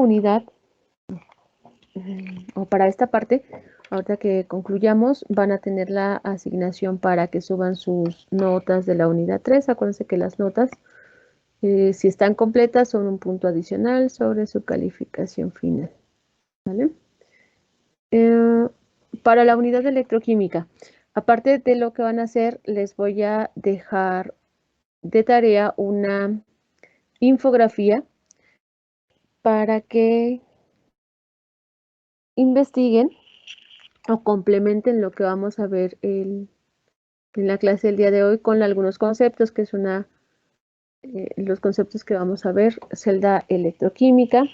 unidad, o para esta parte, ahorita que concluyamos, van a tener la asignación para que suban sus notas de la unidad 3. Acuérdense que las notas, si están completas, son un punto adicional sobre su calificación final. ¿Vale? Para la unidad de electroquímica, aparte de lo que van a hacer, les voy a dejar de tarea una infografía para que investiguen o complementen lo que vamos a ver en la clase del día de hoy con algunos conceptos, que es los conceptos que vamos a ver: celda electroquímica,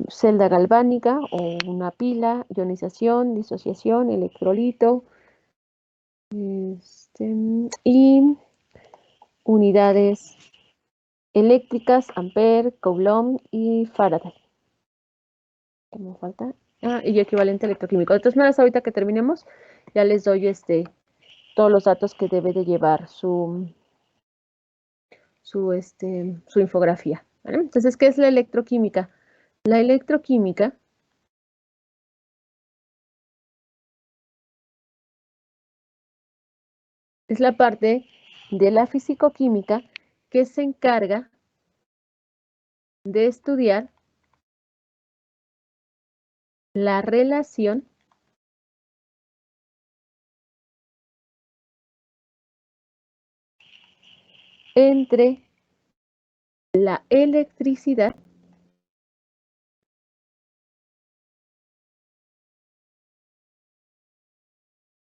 celda galvánica o una pila, ionización, disociación, electrolito, y unidades eléctricas, ampere, coulomb y Faraday. ¿Qué me falta? Y equivalente electroquímico. De todas maneras, ahorita que terminemos, ya les doy todos los datos que debe de llevar su infografía. ¿Vale? Entonces, ¿qué es la electroquímica? La electroquímica es la parte de la fisicoquímica que se encarga de estudiar la relación entre la electricidad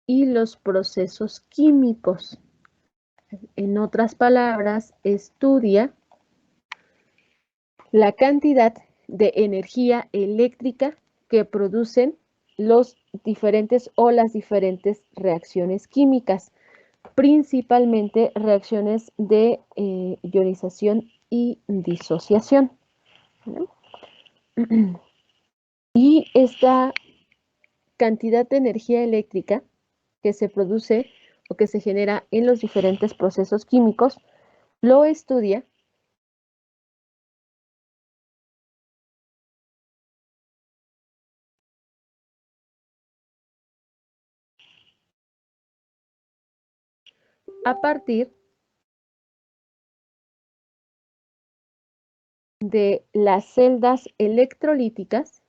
y los procesos químicos. En otras palabras, estudia la cantidad de energía eléctrica que producen los diferentes o las diferentes reacciones químicas, principalmente reacciones de ionización y disociación. Y esta cantidad de energía eléctrica que se produce o que se genera en los diferentes procesos químicos lo estudia a partir de las celdas electrolíticas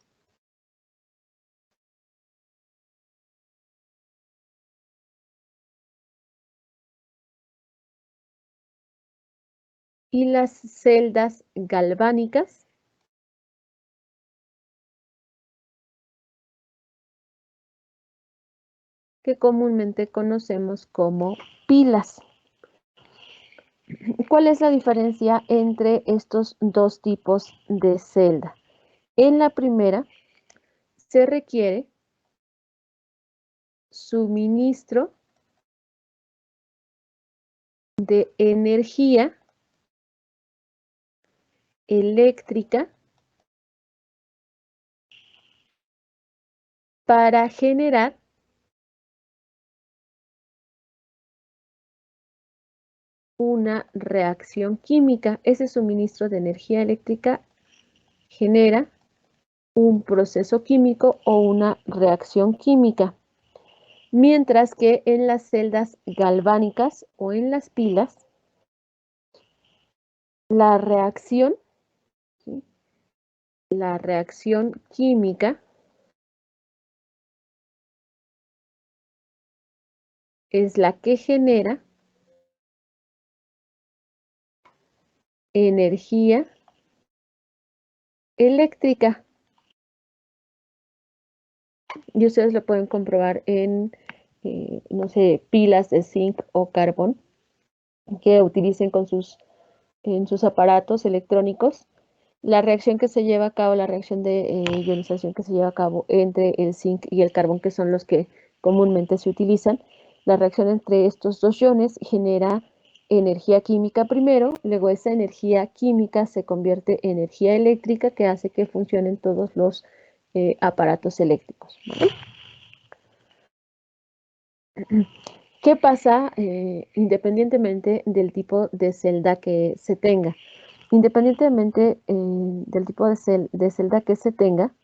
y las celdas galvánicas que comúnmente conocemos como pilas. ¿Cuál es la diferencia entre estos dos tipos de celda? En la primera se requiere suministro de energía eléctrica para generar una reacción química. Ese suministro de energía eléctrica genera un proceso químico o una reacción química. Mientras que en las celdas galvánicas o en las pilas, la reacción química es la que genera energía eléctrica. Y ustedes lo pueden comprobar en, no sé, pilas de zinc o carbón que utilicen en sus aparatos electrónicos. La reacción que se lleva a cabo, la reacción de ionización que se lleva a cabo entre el zinc y el carbón, que son los que comúnmente se utilizan, la reacción entre estos dos iones genera energía química primero, luego esa energía química se convierte en energía eléctrica que hace que funcionen todos los aparatos eléctricos. ¿Vale? ¿Qué pasa independientemente del tipo de celda que se tenga? Independientemente del tipo de celda que se tenga,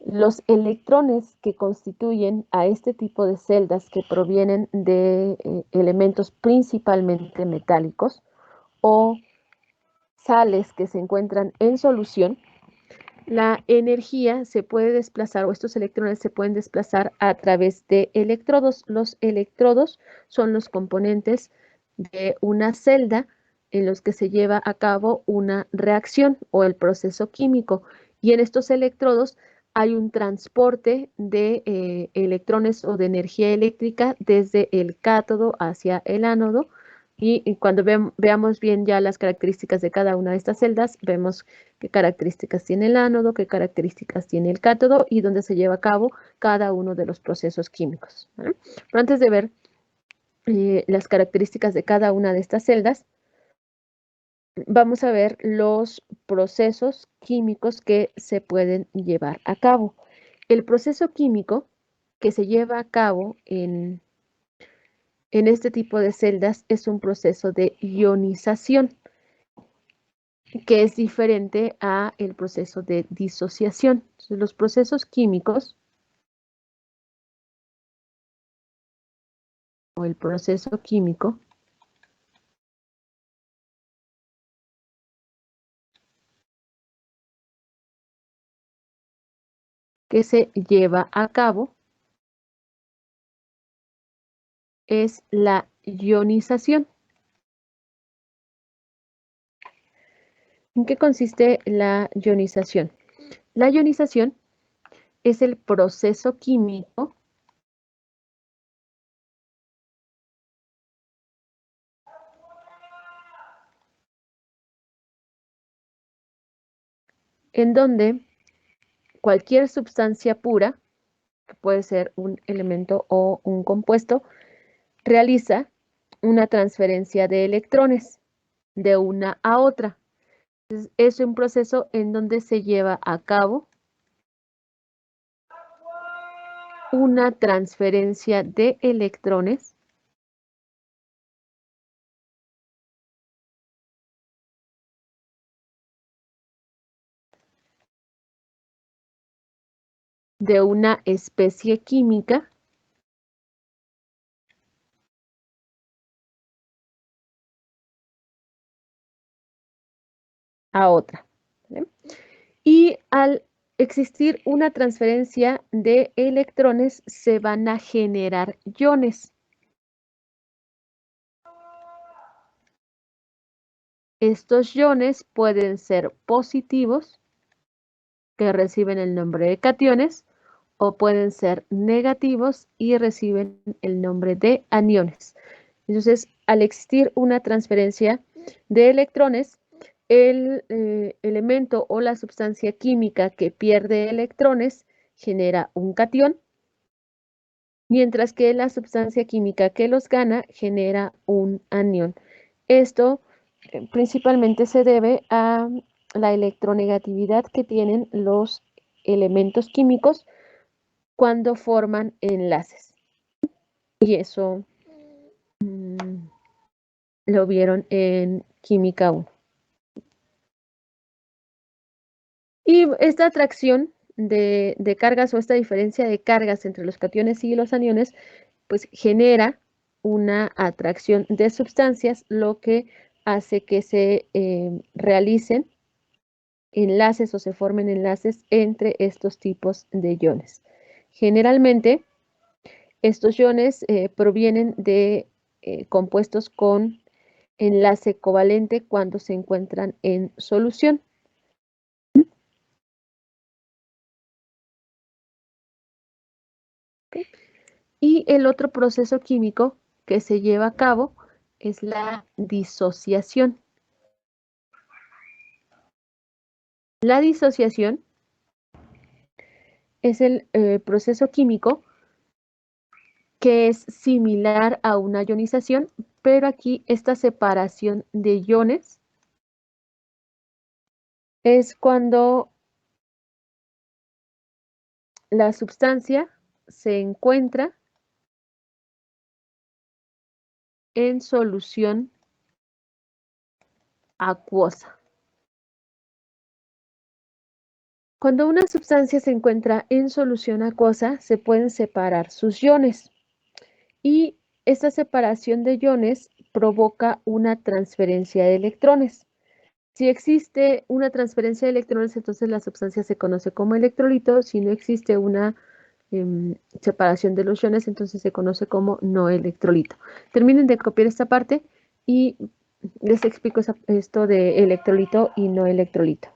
los electrones que constituyen a este tipo de celdas que provienen de elementos principalmente metálicos o sales que se encuentran en solución, la energía se puede desplazar o estos electrones se pueden desplazar a través de electrodos. Los electrodos son los componentes de una celda en los que se lleva a cabo una reacción o el proceso químico. Y en estos electrodos hay un transporte de electrones o de energía eléctrica desde el cátodo hacia el ánodo. Y cuando veamos bien ya las características de cada una de estas celdas, vemos qué características tiene el ánodo, qué características tiene el cátodo y dónde se lleva a cabo cada uno de los procesos químicos. ¿Vale? Pero antes de ver las características de cada una de estas celdas, vamos a ver los procesos químicos que se pueden llevar a cabo. El proceso químico que se lleva a cabo en este tipo de celdas es un proceso de ionización, que es diferente a el proceso de disociación. Entonces, los procesos químicos o el proceso químico que se lleva a cabo es la ionización. ¿En qué consiste la ionización? La ionización es el proceso químico en donde cualquier sustancia pura, que puede ser un elemento o un compuesto, realiza una transferencia de electrones de una a otra. Es un proceso en donde se lleva a cabo una transferencia de electrones de una especie química a otra. ¿Vale? Y al existir una transferencia de electrones, se van a generar iones. Estos iones pueden ser positivos, que reciben el nombre de cationes, o pueden ser negativos y reciben el nombre de aniones. Entonces, al existir una transferencia de electrones, el elemento o la sustancia química que pierde electrones genera un catión, mientras que la sustancia química que los gana genera un anión. Esto principalmente se debe a la electronegatividad que tienen los elementos químicos cuando forman enlaces. Y eso lo vieron en Química 1. Y esta atracción de cargas o esta diferencia de cargas entre los cationes y los aniones, pues genera una atracción de sustancias, lo que hace que se realicen enlaces o se formen enlaces entre estos tipos de iones. Generalmente, estos iones provienen de compuestos con enlace covalente cuando se encuentran en solución. ¿Okay? Y el otro proceso químico que se lleva a cabo es la disociación. La disociación es el proceso químico que es similar a una ionización, pero aquí esta separación de iones es cuando la sustancia se encuentra en solución acuosa. Cuando una sustancia se encuentra en solución acuosa, se pueden separar sus iones y esta separación de iones provoca una transferencia de electrones. Si existe una transferencia de electrones, entonces la sustancia se conoce como electrolito. Si no existe una separación de los iones, entonces se conoce como no electrolito. Terminen de copiar esta parte y les explico esto de electrolito y no electrolito.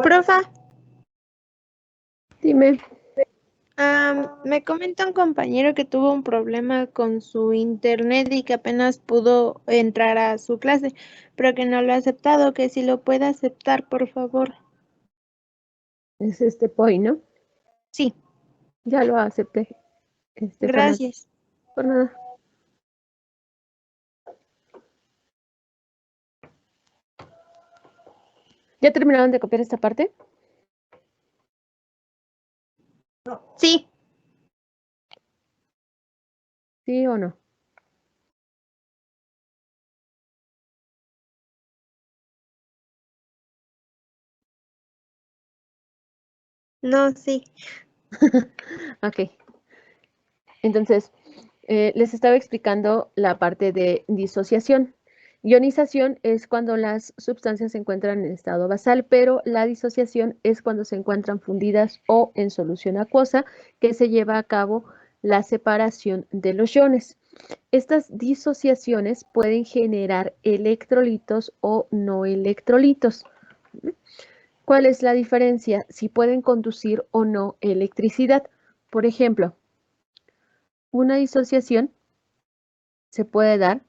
Profa, Dime. me comenta un compañero que tuvo un problema con su internet y que apenas pudo entrar a su clase, pero que no lo ha aceptado, que si lo puede aceptar, por favor. Es este POI, ¿no? Sí, Ya lo acepté, Estefana. gracias. Por nada. ¿Ya terminaron de copiar esta parte? Sí, ¿Sí o no? no, sí. Ok. Entonces, Les estaba explicando la parte de disociación. Ionización es cuando las sustancias se encuentran en estado basal, pero la disociación es cuando se encuentran fundidas o en solución acuosa, que se lleva a cabo la separación de los iones. Estas disociaciones pueden generar electrolitos o no electrolitos. ¿Cuál es la diferencia? Si pueden conducir o no electricidad. Por ejemplo, una disociación se puede dar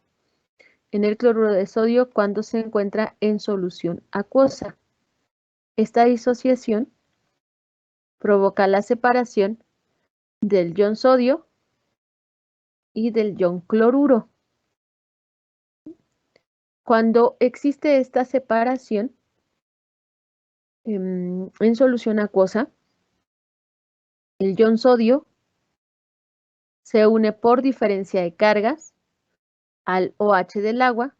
en el cloruro de sodio cuando se encuentra en solución acuosa. Esta disociación provoca la separación del ion sodio y del ion cloruro. Cuando existe esta separación en solución acuosa, el ion sodio se une por diferencia de cargas al OH del agua,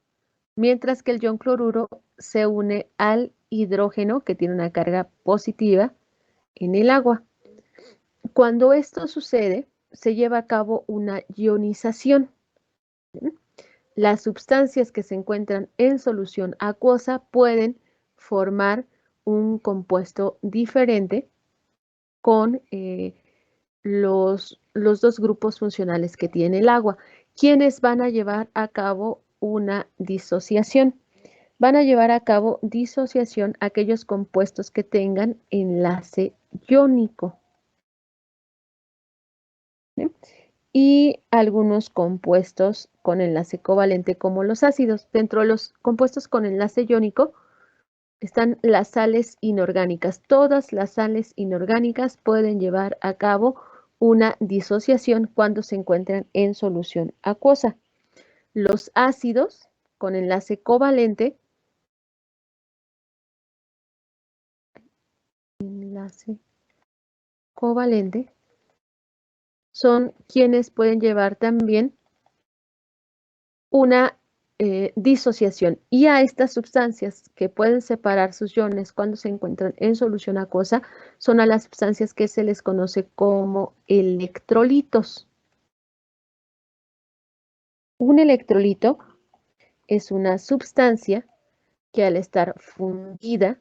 mientras que el ion cloruro se une al hidrógeno, que tiene una carga positiva, en el agua. Cuando esto sucede, se lleva a cabo una ionización. Las sustancias que se encuentran en solución acuosa pueden formar un compuesto diferente con los dos grupos funcionales que tiene el agua, quienes van a llevar a cabo una disociación. Van a llevar a cabo disociación aquellos compuestos que tengan enlace iónico. ¿Sí? Y algunos compuestos con enlace covalente como los ácidos. Dentro de los compuestos con enlace iónico están las sales inorgánicas. Todas las sales inorgánicas pueden llevar a cabo una disociación cuando se encuentran en solución acuosa. Los ácidos con enlace covalente, son quienes pueden llevar también una disociación, y a estas sustancias que pueden separar sus iones cuando se encuentran en solución acuosa son a las sustancias que se les conoce como electrolitos. Un electrolito es una sustancia que al estar fundida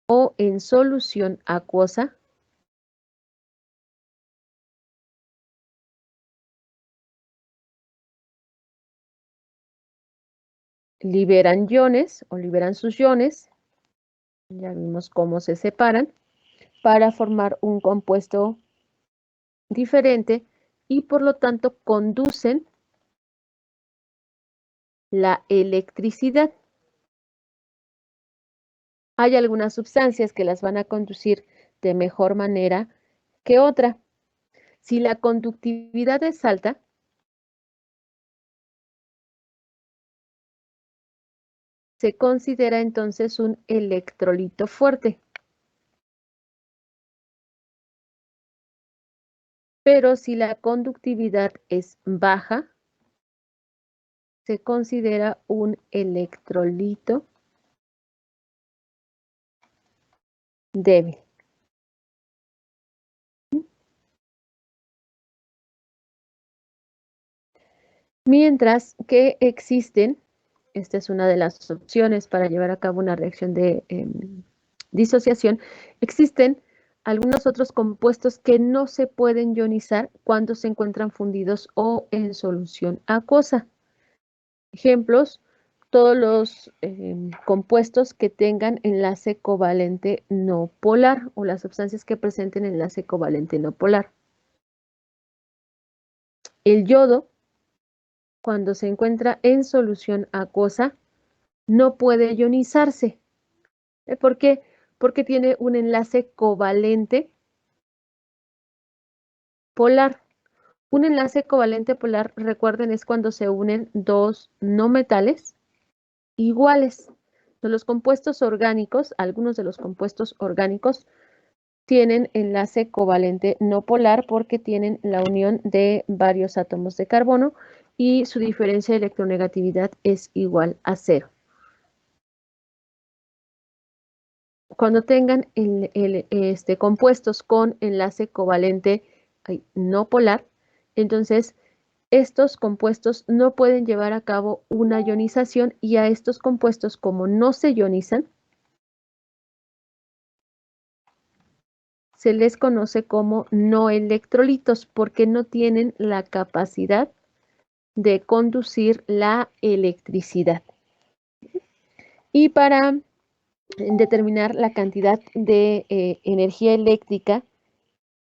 o en solución acuosa liberan iones o liberan sus iones, ya vimos cómo se separan, para formar un compuesto diferente y por lo tanto conducen la electricidad. Hay algunas sustancias que las van a conducir de mejor manera que otra. Si la conductividad es alta, se considera entonces un electrolito fuerte. Pero si la conductividad es baja, se considera un electrolito débil. Mientras que existen, esta es una de las opciones para llevar a cabo una reacción de disociación, existen algunos otros compuestos que no se pueden ionizar cuando se encuentran fundidos o en solución acuosa. Ejemplos, todos los compuestos que tengan enlace covalente no polar o las sustancias que presenten enlace covalente no polar. El yodo, cuando se encuentra en solución acuosa, no puede ionizarse. ¿Por qué? Porque tiene un enlace covalente polar. Un enlace covalente polar, recuerden, es cuando se unen dos no metales iguales. De los compuestos orgánicos, algunos de los compuestos orgánicos tienen enlace covalente no polar porque tienen la unión de varios átomos de carbono y su diferencia de electronegatividad es igual a 0. Cuando tengan compuestos con enlace covalente hay no polar, entonces estos compuestos no pueden llevar a cabo una ionización y a estos compuestos, como no se ionizan, se les conoce como no electrolitos porque no tienen la capacidad de conducir la electricidad. Y para determinar la cantidad de energía eléctrica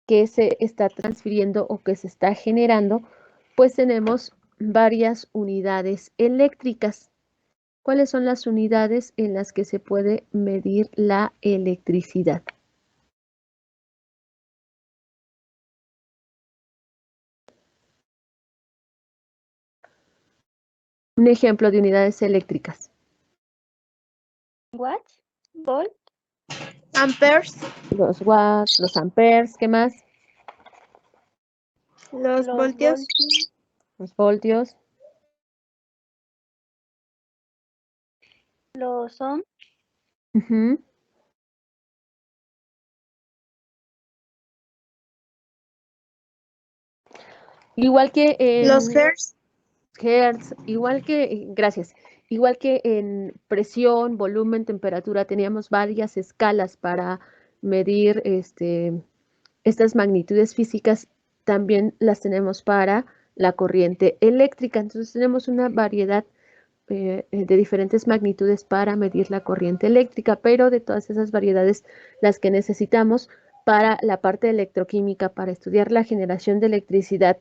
que se está transfiriendo o que se está generando, pues tenemos varias unidades eléctricas. ¿Cuáles son las unidades en las que se puede medir la electricidad? Un ejemplo de unidades eléctricas. Watts, volt, Amperes, Los watts, los amperes, ¿qué más? los los voltios, Los voltios. los ohms, Ujú. Igual que los en hertz, hertz, gracias, igual que en presión, volumen, temperatura, teníamos varias escalas para medir estas magnitudes físicas, también las tenemos para la corriente eléctrica. Entonces tenemos una variedad de diferentes magnitudes para medir la corriente eléctrica, pero de todas esas variedades, las que necesitamos para la parte electroquímica, para estudiar la generación de electricidad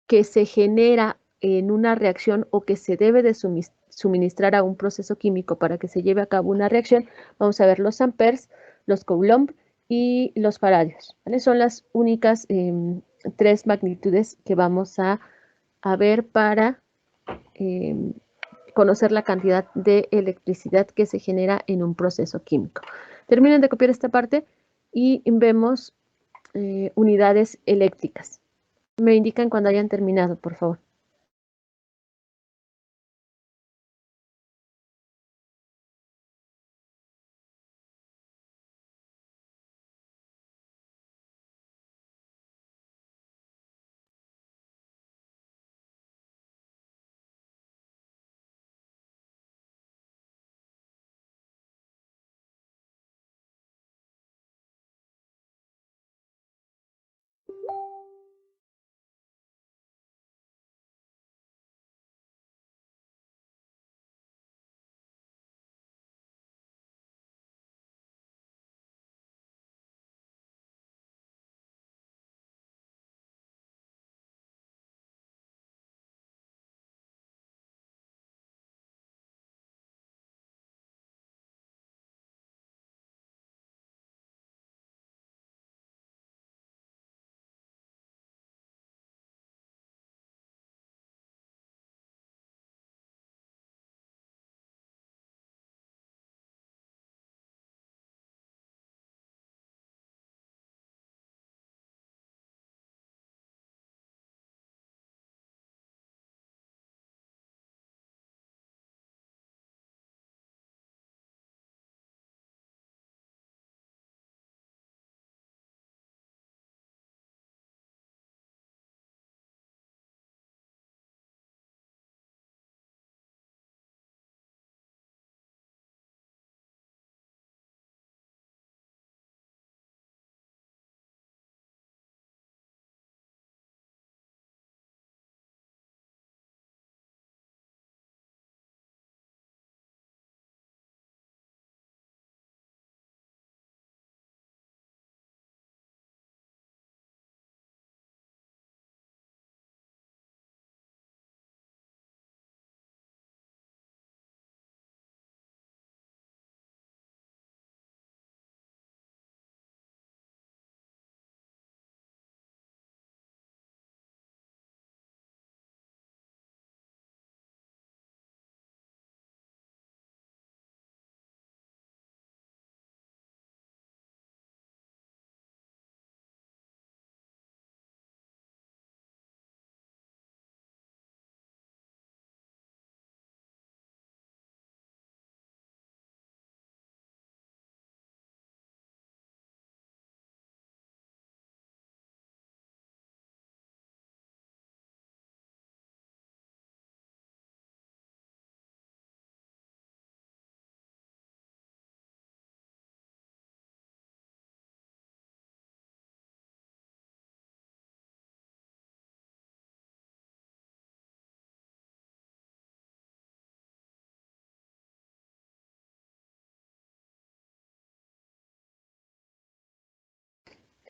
que se genera en una reacción o que se debe de suministrar a un proceso químico para que se lleve a cabo una reacción, vamos a ver los amperes, los coulomb y los faradios, ¿vale? Son las únicas tres magnitudes que vamos a ver para eh, conocer la cantidad de electricidad que se genera en un proceso químico. Terminen de copiar esta parte y vemos unidades eléctricas. Me indican cuando hayan terminado, por favor.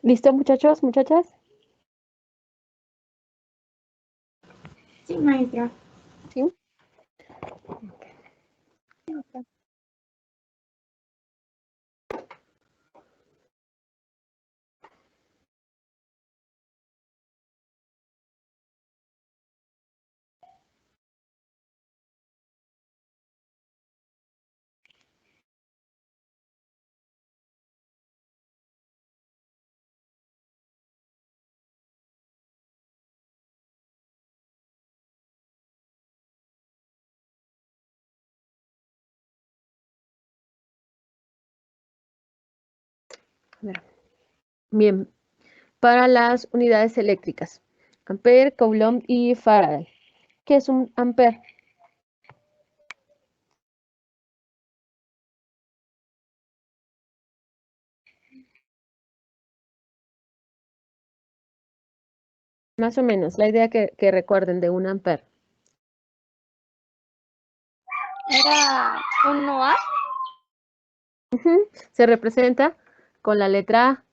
¿Listo, muchachos, muchachas? Sí, maestra. ¿Sí? A ver. Bien, para las unidades eléctricas, ampere, coulomb y Faraday. ¿Qué es un ampere? Más o menos, la idea que recuerden de un ampere. Era 1A. Se representa con la letra A.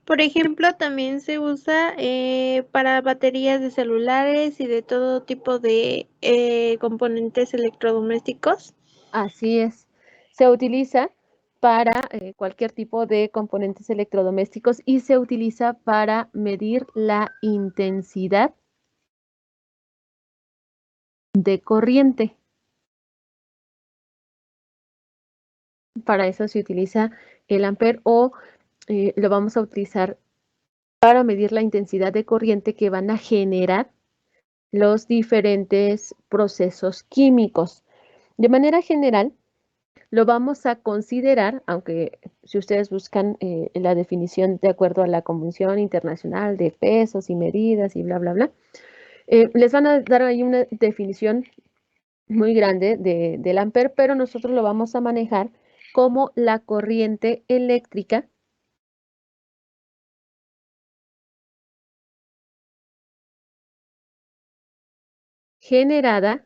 Por ejemplo, también se usa para baterías de celulares y de todo tipo de componentes electrodomésticos. Así es. Se utiliza para cualquier tipo de componentes electrodomésticos y se utiliza para medir la intensidad de corriente. Para eso se utiliza el ampere o lo vamos a utilizar para medir la intensidad de corriente que van a generar los diferentes procesos químicos. De manera general, lo vamos a considerar, aunque si ustedes buscan la definición de acuerdo a la Convención Internacional de Pesos y Medidas y bla, bla, bla, les van a dar ahí una definición muy grande del ampere, pero nosotros lo vamos a manejar como la corriente eléctrica generada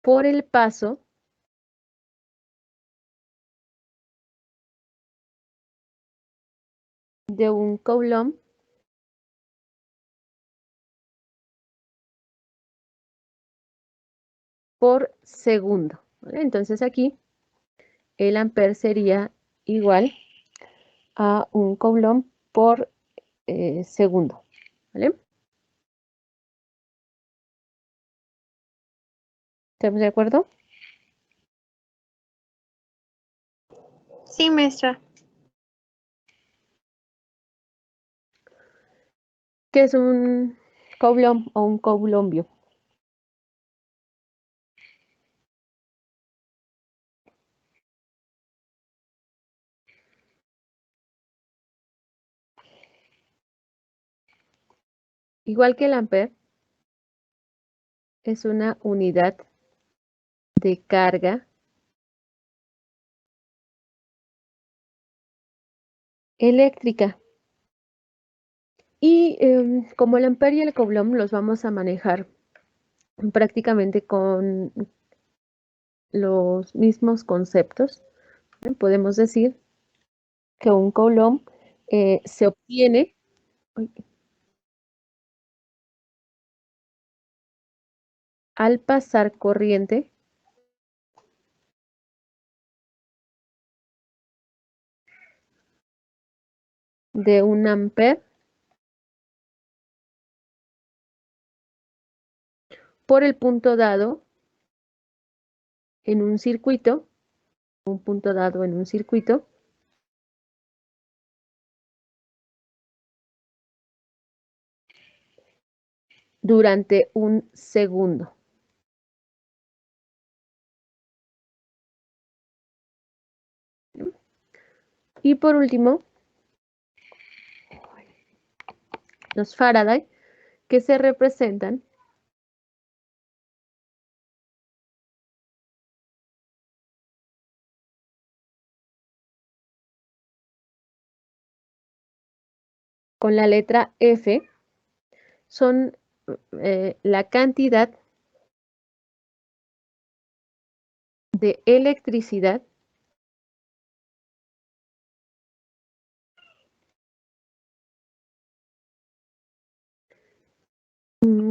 por el paso de un coulomb por segundo. ¿Vale? Entonces aquí el ampere sería igual a un coulomb por segundo. ¿Vale? ¿Estamos de acuerdo? Sí, maestra. ¿Qué es un coulomb o un coulombio? Igual que el ampere, es una unidad de carga eléctrica. Y como el ampere y el coulomb los vamos a manejar prácticamente con los mismos conceptos, podemos decir que un coulomb se obtiene al pasar corriente de un ampere por el punto dado en un circuito, un punto dado en un circuito, durante un segundo. Y por último, los Faraday, que se representan con la letra F, son la cantidad de electricidad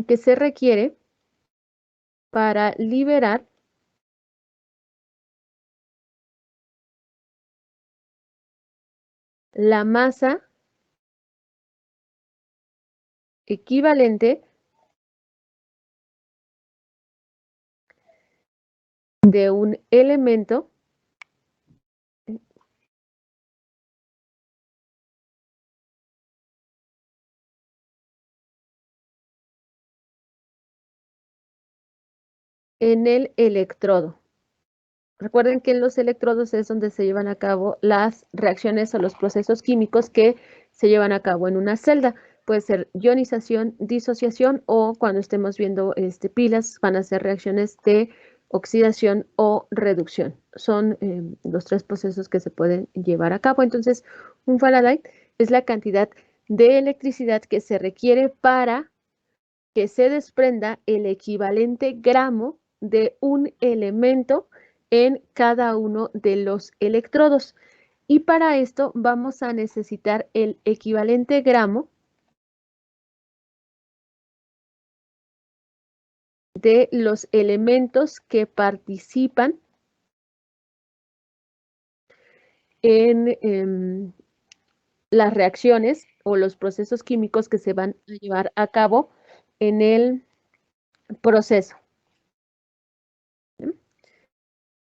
que se requiere para liberar la masa equivalente de un elemento en el electrodo. Recuerden que en los electrodos es donde se llevan a cabo las reacciones o los procesos químicos que se llevan a cabo en una celda. Puede ser ionización, disociación o cuando estemos viendo pilas van a ser reacciones de oxidación o reducción. Son los tres procesos que se pueden llevar a cabo. Entonces, un Faraday es la cantidad de electricidad que se requiere para que se desprenda el equivalente gramo de un elemento en cada uno de los electrodos. Y para esto vamos a necesitar el equivalente gramo de los elementos que participan en las reacciones o los procesos químicos que se van a llevar a cabo en el proceso.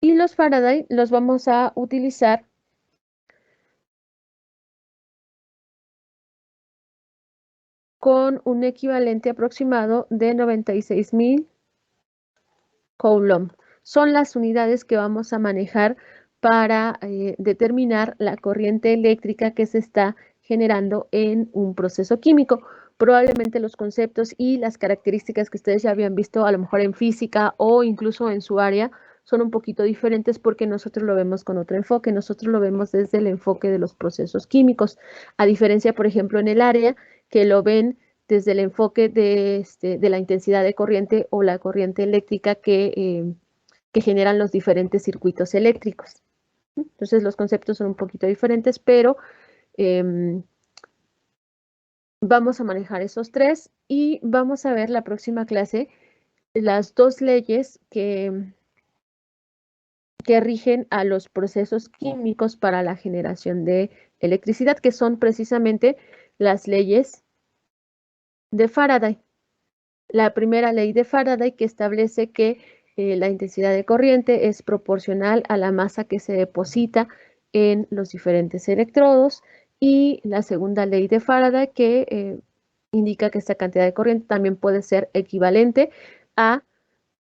Y los Faraday los vamos a utilizar con un equivalente aproximado de 96,000 Coulomb. Son las unidades que vamos a manejar para determinar la corriente eléctrica que se está generando en un proceso químico. Probablemente los conceptos y las características que ustedes ya habían visto a lo mejor en física o incluso en su área son un poquito diferentes porque nosotros lo vemos con otro enfoque. Nosotros lo vemos desde el enfoque de los procesos químicos, a diferencia, por ejemplo, en el área que lo ven desde el enfoque de la intensidad de corriente o la corriente eléctrica que generan los diferentes circuitos eléctricos. Entonces los conceptos son un poquito diferentes, pero vamos a manejar esos tres y vamos a ver la próxima clase las dos leyes que rigen a los procesos químicos para la generación de electricidad, que son precisamente las leyes de Faraday. La primera ley de Faraday que establece que la intensidad de corriente es proporcional a la masa que se deposita en los diferentes electrodos, y la segunda ley de Faraday que indica que esta cantidad de corriente también puede ser equivalente a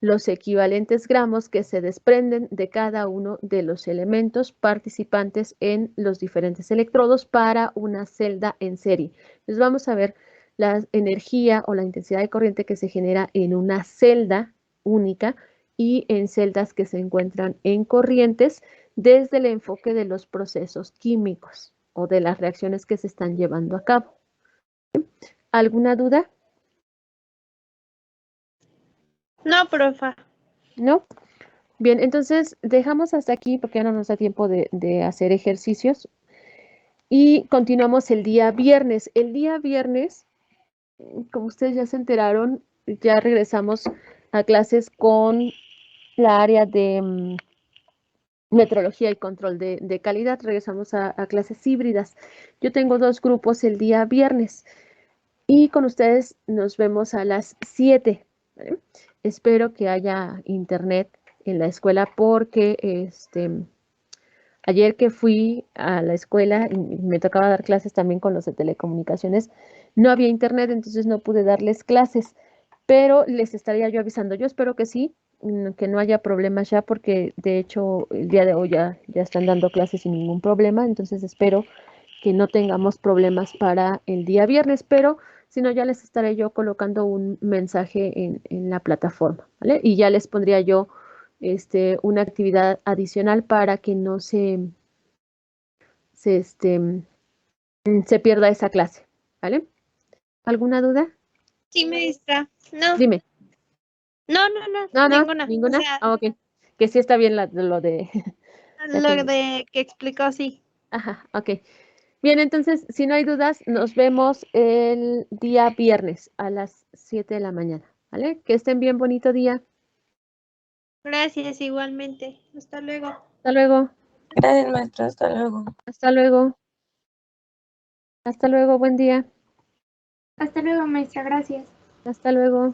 los equivalentes gramos que se desprenden de cada uno de los elementos participantes en los diferentes electrodos para una celda en serie. Entonces vamos a ver la energía o la intensidad de corriente que se genera en una celda única y en celdas que se encuentran en corrientes desde el enfoque de los procesos químicos o de las reacciones que se están llevando a cabo. ¿Alguna duda? No, profa. ¿No? Bien, entonces dejamos hasta aquí porque ya no nos da tiempo de hacer ejercicios y continuamos el día viernes. El día viernes, como ustedes ya se enteraron, ya regresamos a clases con la área de metrología y control de calidad. Regresamos a clases híbridas. Yo tengo dos grupos el día viernes y con ustedes nos vemos a las 7. ¿Vale? Espero que haya internet en la escuela porque ayer que fui a la escuela y me tocaba dar clases también con los de telecomunicaciones, no había internet, entonces no pude darles clases, pero les estaría yo avisando. Yo espero que sí, que no haya problemas ya, porque de hecho el día de hoy ya están dando clases sin ningún problema, entonces espero que no tengamos problemas para el día viernes, pero si no, ya les estaré yo colocando un mensaje en la plataforma, ¿vale? Y ya les pondría yo una actividad adicional para que no se pierda esa clase, ¿vale? ¿Alguna duda? Sí, maestra. No, Dime. no, ninguna. ¿Ninguna? O sea, Ok. Que sí está bien lo de... lo de que explicó, sí. Ajá, ok. Bien, entonces, si no hay dudas, nos vemos el día viernes a las 7 de la mañana, ¿vale? Que estén bien, bonito día. Gracias, igualmente. Hasta luego. Hasta luego, Gracias, maestra. Hasta luego. hasta luego, hasta luego, buen día, Hasta luego, maestra. Gracias. hasta luego.